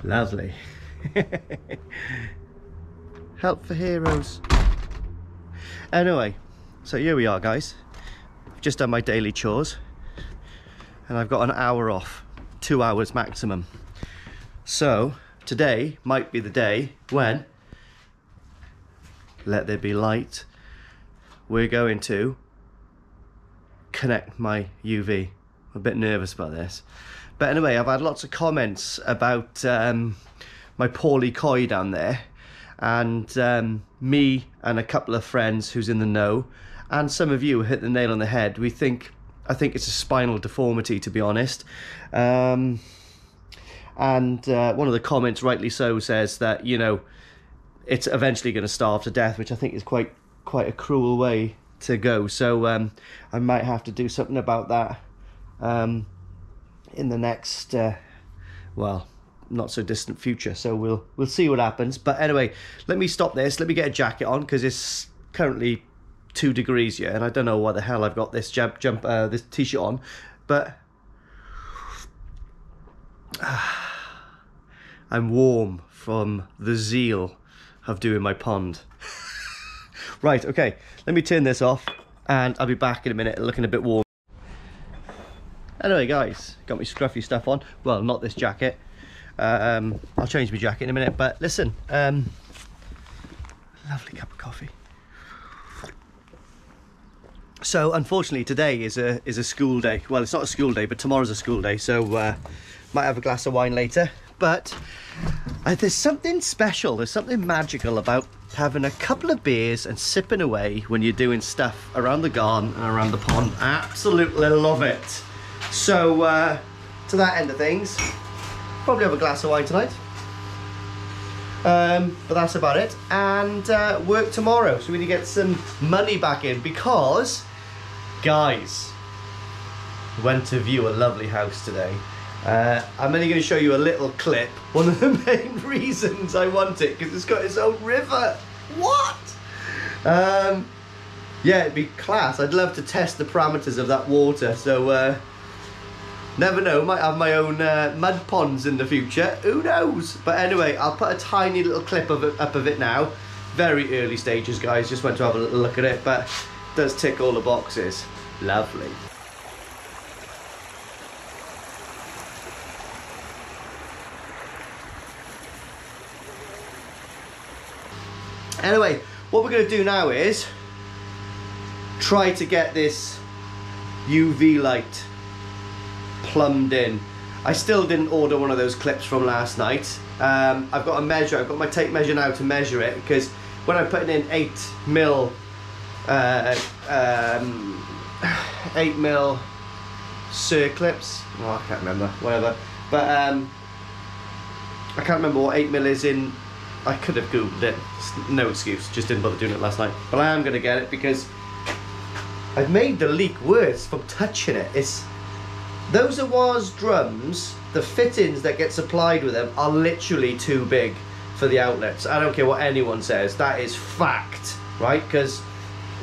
Lovely. Help for heroes. Anyway, so here we are, guys. I've just done my daily chores and I've got an hour off, 2 hours maximum. So today might be the day when, let there be light, we're going to connect my UV. I'm a bit nervous about this. But anyway, I've had lots of comments about my poorly koi down there, and me and a couple of friends who's in the know, and some of you hit the nail on the head. I think it's a spinal deformity, to be honest. And one of the comments, rightly so, says that, you know, it's eventually going to starve to death, which I think is quite a cruel way to go. So I might have to do something about that in the next well, not so distant future. So we'll see what happens. But anyway, let me stop this, let me get a jacket on, because it's currently 2 degrees here and I don't know why the hell I've got this this t-shirt on, but I'm warm from the zeal of doing my pond. Right, okay, let me turn this off and I'll be back in a minute, looking a bit warm. Anyway, guys, got my scruffy stuff on. Well, not this jacket. I'll change my jacket in a minute, but listen, lovely cup of coffee. So unfortunately today is a school day. Well, it's not a school day, but tomorrow's a school day, so might have a glass of wine later. But there's something special, there's something magical about having a couple of beers and sipping away when you're doing stuff around the garden and around the pond. I absolutely love it. So to that end of things, probably have a glass of wine tonight. But that's about it. And work tomorrow, so we need to get some money back in, because guys, went to view a lovely house today. I'm only going to show you a little clip. One of the main reasons I want it, because it's got its own river. What? Yeah, it'd be class. I'd love to test the parameters of that water. So never know, might have my own mud ponds in the future, who knows. But anyway, I'll put a tiny little clip of it up of it now. Very early stages, guys, just went to have a little look at it, but it does tick all the boxes. Lovely. Anyway, what we're going to do now is try to get this UV light plumbed in. I still didn't order one of those clips from last night. I've got a measure, I've got my tape measure now to measure it, because when I'm putting in 8mm circlips, oh, I can't remember, whatever, but I can't remember what 8mm is in. I could have googled it, no excuse, just didn't bother doing it last night. But I am going to get it because I've made the leak worse from touching it. Those Awaz drums, the fittings that get supplied with them are literally too big for the outlets. I don't care what anyone says, that is fact, right? Because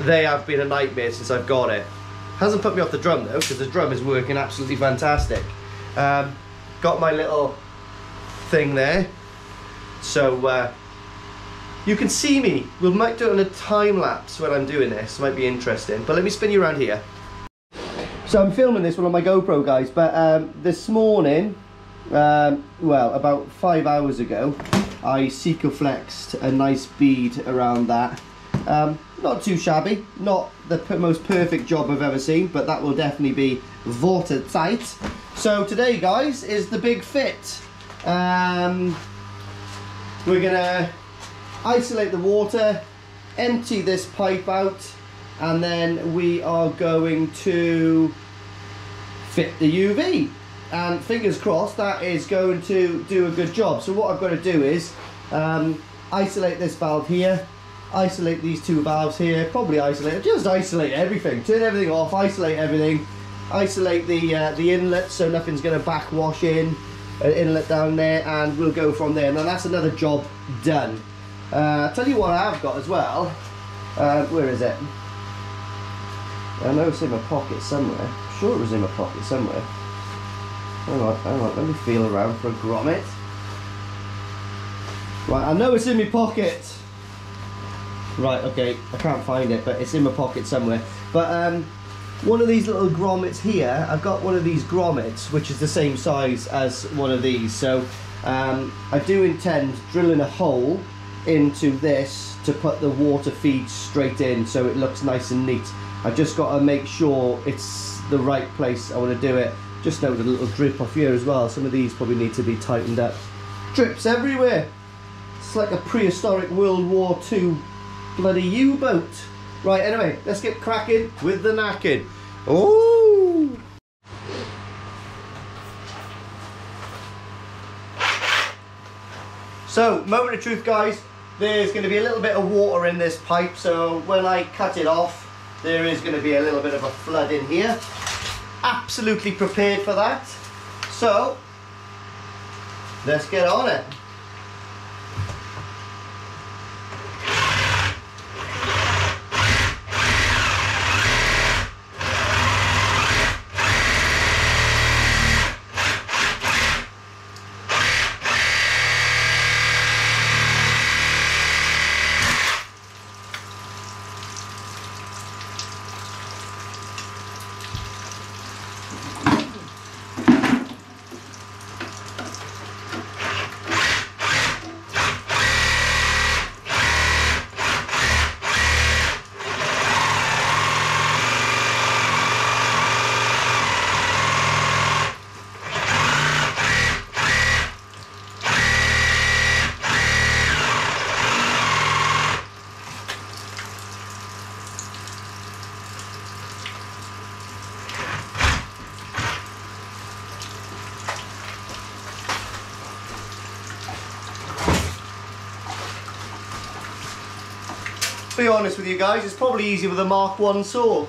they have been a nightmare since I've got it. Hasn't put me off the drum though, because the drum is working absolutely fantastic. Got my little thing there. So you can see me. We might do it on a time lapse when I'm doing this. Might be interesting. But let me spin you around here. So I'm filming this one on my GoPro, guys. But this morning, well, about 5 hours ago, I Sikaflexed a nice bead around that. Not too shabby. Not the most perfect job I've ever seen, but that will definitely be watertight. So today, guys, is the big fit. We're gonna isolate the water, empty this pipe out, and then we are going to fit the UV. And fingers crossed that is going to do a good job. So what I've got to do is isolate this valve here, isolate these 2 valves here, probably just isolate everything, turn everything off, isolate everything, isolate the inlet so nothing's going to backwash in. Inlet down there, and we'll go from there. And then that's another job done. Tell you what I've got as well. Where is it? I know it's in my pocket somewhere. I'm sure it was in my pocket somewhere. Hang on, let me feel around for a grommet. Right, I know it's in my pocket. Right, okay, I can't find it, but it's in my pocket somewhere. But one of these little grommets here, I've got one of these grommets, which is the same size as one of these. So I do intend drilling a hole into this to put the water feed straight in, so it looks nice and neat. I've just got to make sure it's the right place I want to do it. Just note a little drip off here as well. Some of these probably need to be tightened up. Drips everywhere. It's like a prehistoric World War II bloody U-boat. Right, anyway, let's get cracking with the knacking. Ooh! So, moment of truth, guys. There's going to be a little bit of water in this pipe, so when I cut it off, there is going to be a little bit of a flood in here. Absolutely prepared for that. So, let's get on it. Be honest with you guys, it's probably easier with a Mark 1 saw.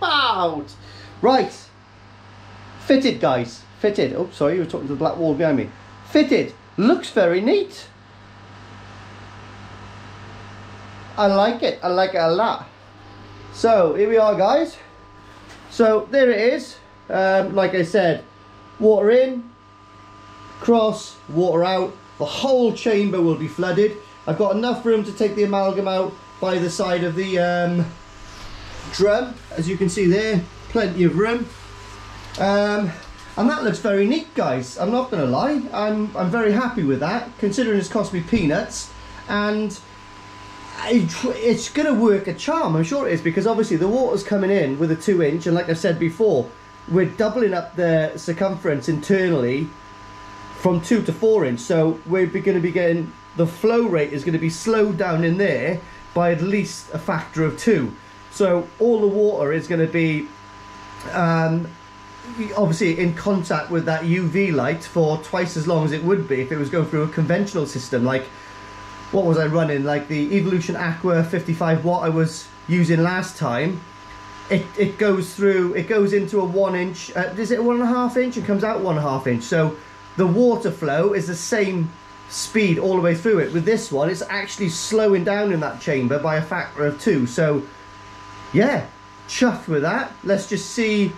Wipeout! Right. Fitted, guys. Fitted. Oh, sorry, you were talking to the black wall behind me. Fitted. Looks very neat. I like it. I like it a lot. So, here we are, guys. So, there it is. Like I said, water in, cross, water out. The whole chamber will be flooded. I've got enough room to take the amalgam out by the side of the drum, as you can see there, plenty of room, and that looks very neat, guys. I'm not gonna lie, I'm very happy with that, considering it's cost me peanuts, and it's gonna work a charm. I'm sure it is, because obviously the water's coming in with a 2-inch, and like I said before, we're doubling up the circumference internally from 2 to 4 inch, so we're going to be getting, the flow rate is going to be slowed down in there, by at least a factor of 2. So all the water is going to be obviously in contact with that UV light for twice as long as it would be if it was going through a conventional system. Like, what was I running? Like the Evolution Aqua 55 watt I was using last time. It goes through, it goes into a 1 inch, is it 1.5 inch, and comes out 1.5 inch. So the water flow is the same speed all the way through it. With this one, it's actually slowing down in that chamber by a factor of 2. So yeah, chuffed with that. Let's just see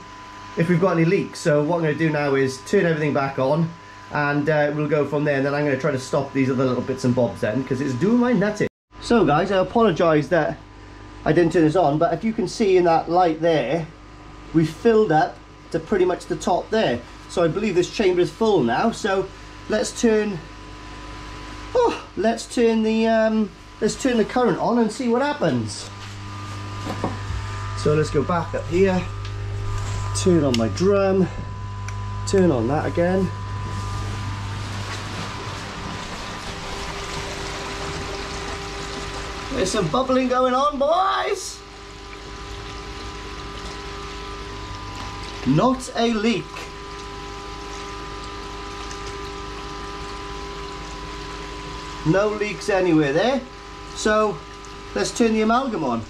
if we've got any leaks. So what I'm going to do now is turn everything back on, and we'll go from there, and then I'm going to try to stop these other little bits and bobs then, because it's doing my nutting. So guys, I apologise that I didn't turn this on, but if you can see in that light there, we filled up to pretty much the top there. So I believe this chamber is full now. So let's turn the current on and see what happens. So let's go back up here, turn on my drum, turn on that again. There's some bubbling going on, boys. Not a leak. No leaks anywhere there. So let's turn the amalgam on.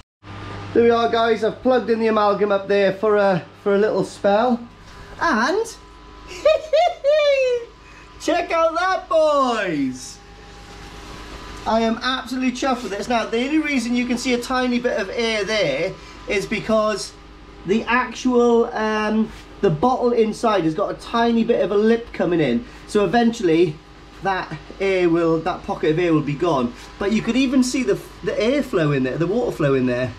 There we are, guys. I've plugged in the amalgam up there for a little spell, and check out that, boys. I am absolutely chuffed with this. Now, the only reason you can see a tiny bit of air there is because the actual the bottle inside has got a tiny bit of a lip coming in. So eventually that pocket of air will be gone. But you could even see the airflow in there, the water flow in there.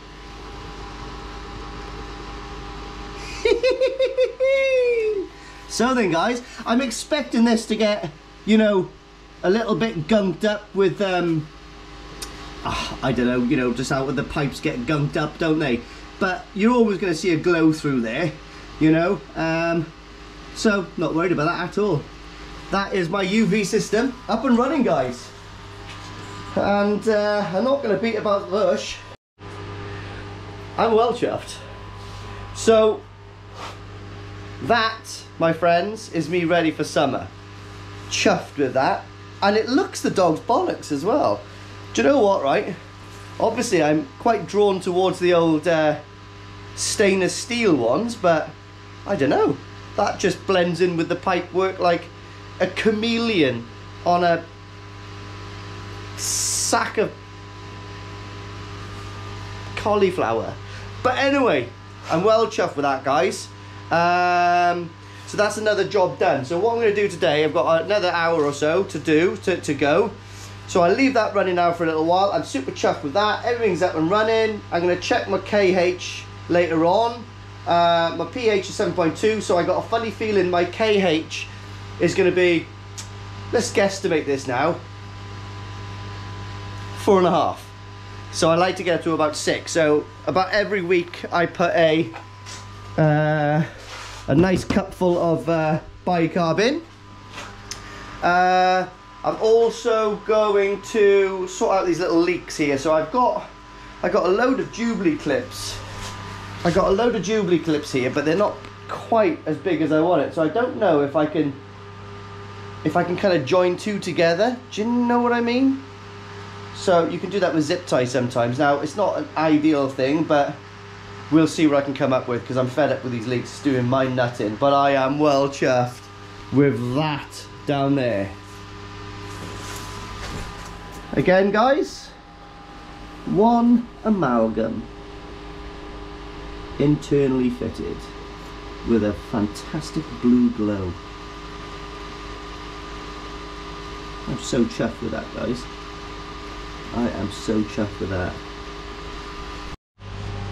So then, guys, I'm expecting this to get, you know, a little bit gunked up with I don't know, you know, just how the pipes get gunked up, don't they? But you're always going to see a glow through there, you know. So not worried about that at all. That is my UV system up and running, guys, and I'm not going to beat about the bush. I'm well chuffed. So that, my friends, is me ready for summer. Chuffed with that. And it looks the dog's bollocks as well. Do you know what, right? Obviously, I'm quite drawn towards the old stainless steel ones, but I don't know. That just blends in with the pipe work like a chameleon on a sack of cauliflower. But anyway, I'm well chuffed with that, guys. So that's another job done. So what I'm going to do today, I've got another hour or so to do, to go. So I'll leave that running now for a little while. I'm super chuffed with that. Everything's up and running. I'm going to check my KH later on. My pH is 7.2, so I got a funny feeling my KH is going to be, let's guesstimate this now, 4.5. So I like to get to about 6. So about every week I put a nice cupful of bicarb in. I'm also going to sort out these little leaks here. So I got a load of Jubilee clips. I got a load of Jubilee clips here, but they're not quite as big as I want it. So I don't know if I can kind of join two together. Do you know what I mean? So you can do that with zip tie sometimes. Now it's not an ideal thing, but we'll see what I can come up with, because I'm fed up with these leaks. It's doing my nutting. But I am well chuffed with that down there. Again, guys, one amalgam internally fitted with a fantastic blue glow. I'm so chuffed with that, guys. I am so chuffed with that.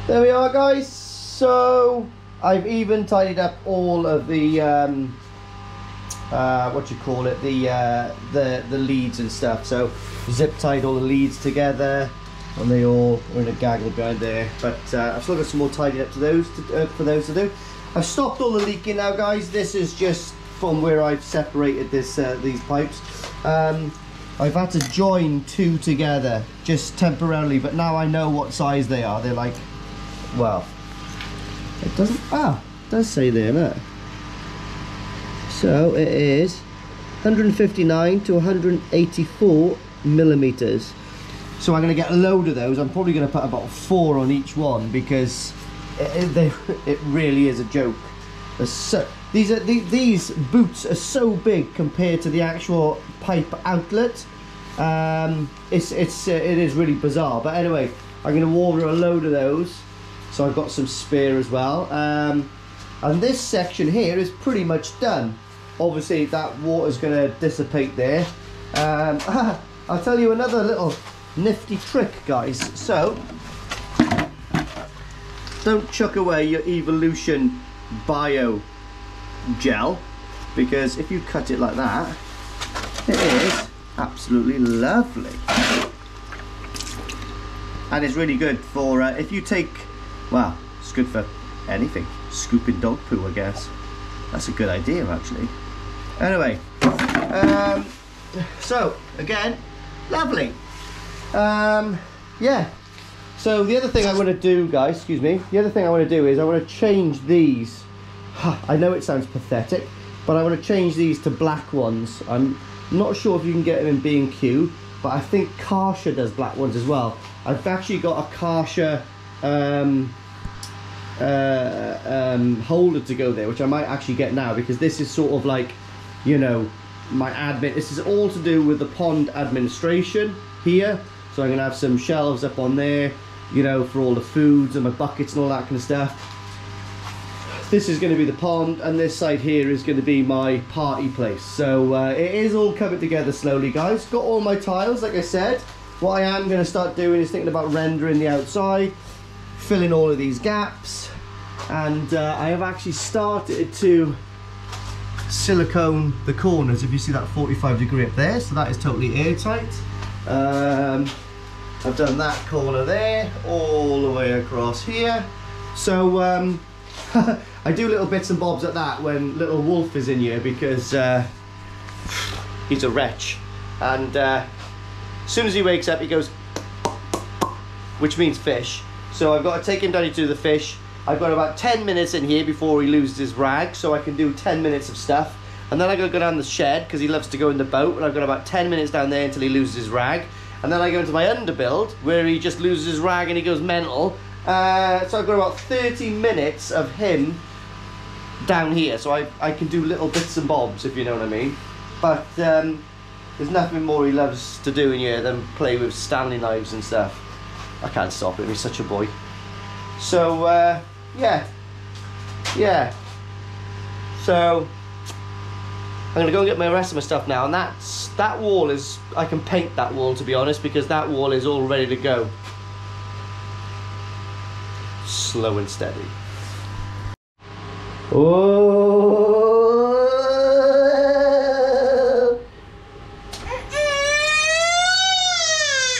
There we are, guys. So I've even tidied up all of the what you call it, the leads and stuff. So zip tied all the leads together, and they all are in a gaggle behind there. But I've still got some more tidied up to those for those to do. I've stopped all the leaking now, guys. This is just from where I've separated this these pipes. I've had to join two together just temporarily, but now I know what size they are. They're like, well, it doesn't, it does say there, look. So it is 159 to 184 millimeters. So I'm going to get a load of those. I'm probably going to put about 4 on each one because it really is a joke. These boots are so big compared to the actual pipe outlet. It is really bizarre. But anyway, I'm going to order a load of those. So I've got some spare as well. And this section here is pretty much done. Obviously that water's going to dissipate there. I'll tell you another little nifty trick, guys. So don't chuck away your Evolution Bio gel, because if you cut it like that, it is absolutely lovely. And it's really good for if you take, well, it's good for anything, scooping dog poo, I guess. That's a good idea, actually. Anyway, so again, lovely. Yeah, so the other thing I want to do, guys, excuse me, the other thing I want to do is I want to change these. I know it sounds pathetic, but I want to change these to black ones. I'm not sure if you can get them in B&Q, but I think Karcher does black ones as well. I've actually got a Karcher holder to go there, which I might actually get now, because this is sort of like, you know, my admin. This is all to do with the pond administration here. So I'm going to have some shelves up on there, you know, for all the foods and my buckets and all that kind of stuff. This is going to be the pond, and this side here is going to be my party place. So it is all coming together slowly, guys. Got all my tiles, like I said. What I am going to start doing is thinking about rendering the outside, filling all of these gaps, and I have actually started to silicone the corners. If you see that 45 degree up there, so that is totally airtight. I've done that corner there, all the way across here. So I do little bits and bobs at that when little Wolf is in here, because he's a wretch, and as soon as he wakes up he goes, which means fish. So I've got to take him down to do the fish. I've got about 10 minutes in here before he loses his rag, so I can do 10 minutes of stuff, and then I got to go down the shed because he loves to go in the boat, and I've got about 10 minutes down there until he loses his rag, and then I go into my underbuild where he just loses his rag and he goes mental. So I've got about 30 minutes of him down here, so I can do little bits and bobs, if you know what I mean. But there's nothing more he loves to do in here than play with Stanley knives and stuff. I can't stop him, he's such a boy. So yeah, so I'm gonna go and get my rest of my stuff now, and that wall is, I can paint that wall, to be honest, because that wall is all ready to go. Slow and steady. Oh.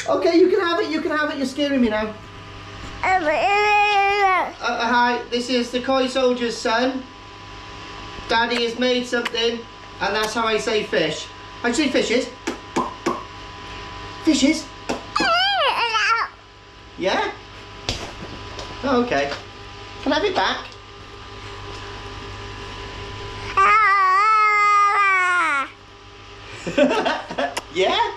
Okay, you can have it, you're scaring me now. Hi, this is the Koi Soldier's son. Daddy has made something, and that's how I say fish. How'd you say fishes? Fishes? Yeah? Oh, okay. Can I have it back? Yeah?